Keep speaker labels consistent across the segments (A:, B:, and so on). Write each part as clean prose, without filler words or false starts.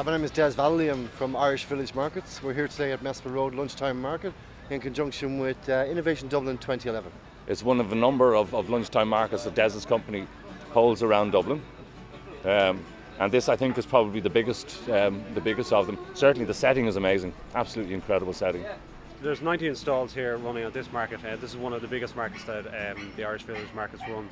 A: My name is Des Valley. I'm from Irish Village Markets. We're here today at Mespil Road lunchtime market in conjunction with Innovation Dublin 2011.
B: It's one of a number of lunchtime markets that Des's company holds around Dublin. And this, I think, is probably the biggest of them. Certainly the setting is amazing, absolutely incredible setting.
C: There's 19 stalls here running at this market. This is one of the biggest markets that the Irish Village Markets run.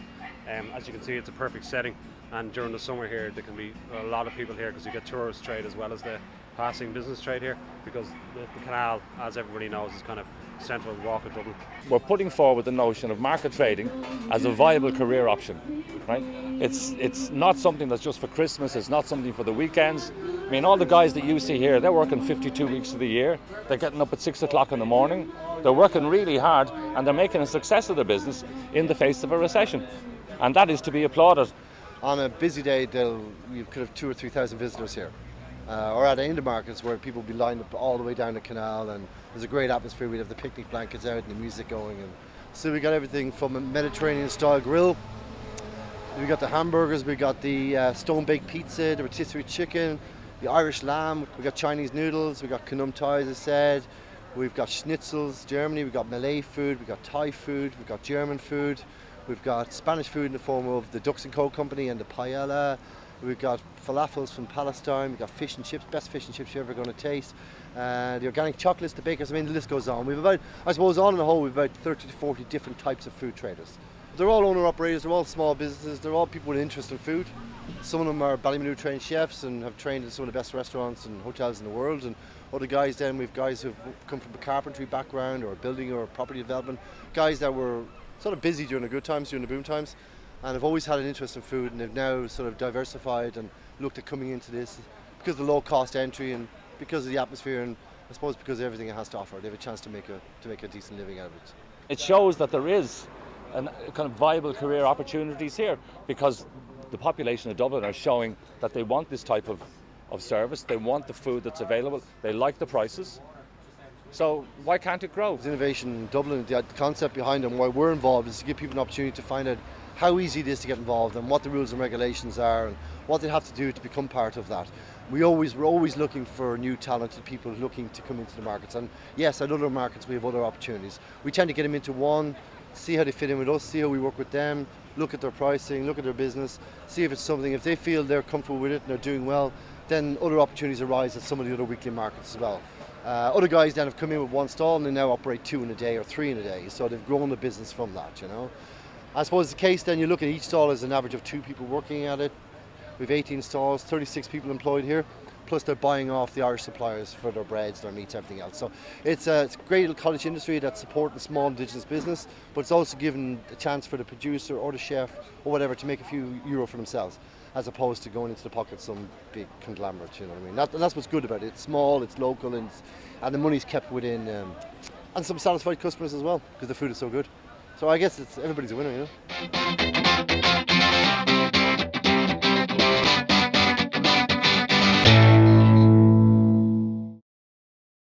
C: As you can see, it's a perfect setting, and during the summer here there can be a lot of people here because you get tourist trade as well as the passing business trade here, because the canal, as everybody knows, is kind of central walk of Dublin.
B: We're putting forward the notion of market trading as a viable career option, right? It's not something that's just for Christmas, it's not something for the weekends. I mean, all the guys that you see here, they're working 52 weeks of the year, they're getting up at 6 o'clock in the morning, they're working really hard, and they're making a success of their business in the face of a recession. And that is to be applauded.
A: On a busy day, you could have 2,000 or 3,000 visitors here. Or at any of the markets where people will be lined up all the way down the canal, and there's a great atmosphere. We'd have the picnic blankets out and the music going. And so we got everything from a Mediterranean style grill. We got the hamburgers, we got the stone baked pizza, the rotisserie chicken, the Irish lamb, we got Chinese noodles, we got kunum thai, as I said. We've got schnitzels, Germany, we've got Malay food, we've got Thai food, we've got German food. We've got Spanish food in the form of the Ducks & Co company and the paella. We've got falafels from Palestine. We've got fish and chips, best fish and chips you're ever going to taste. The organic chocolates, the bakers, I mean, the list goes on. We've about, I suppose, on the whole, we've about 30 to 40 different types of food traders. They're all owner-operators, they're all small businesses, they're all people with interest in food. Some of them are Ballymenu trained chefs and have trained in some of the best restaurants and hotels in the world. And other guys then, we've guys who've come from a carpentry background or building or property development. Guys that were sort of busy during the good times, during the boom times, and have always had an interest in food, and they've now sort of diversified and looked at coming into this because of the low cost entry and because of the atmosphere, and I suppose because of everything it has to offer. They have a chance to make a decent living out of it.
B: It shows that there is kind of viable career opportunities here, because the population of Dublin are showing that they want this type of service, they want the food that's available, they like the prices. So why can't it grow?
A: Innovation Dublin, the concept behind it and why we're involved is to give people an opportunity to find out how easy it is to get involved and what the rules and regulations are and what they have to do to become part of that. We're always looking for new talented people looking to come into the markets, and yes, at other markets we have other opportunities. We tend to get them into one, see how they fit in with us, see how we work with them, look at their pricing, look at their business, see if it's something, if they feel they're comfortable with it and they're doing well, then other opportunities arise at some of the other weekly markets as well. Other guys then have come in with one stall and they now operate 2 in a day or 3 in a day, so they've grown the business from that, you know. I suppose the case then, you look at each stall as an average of 2 people working at it. We've 18 stalls, 36 people employed here, plus they're buying off the Irish suppliers for their breads, their meats, everything else. So it's a great little cottage industry that's supporting small indigenous business, but it's also giving a chance for the producer or the chef or whatever to make a few euro for themselves, as opposed to going into the pocket of some big conglomerate, you know what I mean? That's what's good about it. It's small, it's local, and the money's kept within, and some satisfied customers as well, because the food is so good. So I guess everybody's a winner, you know?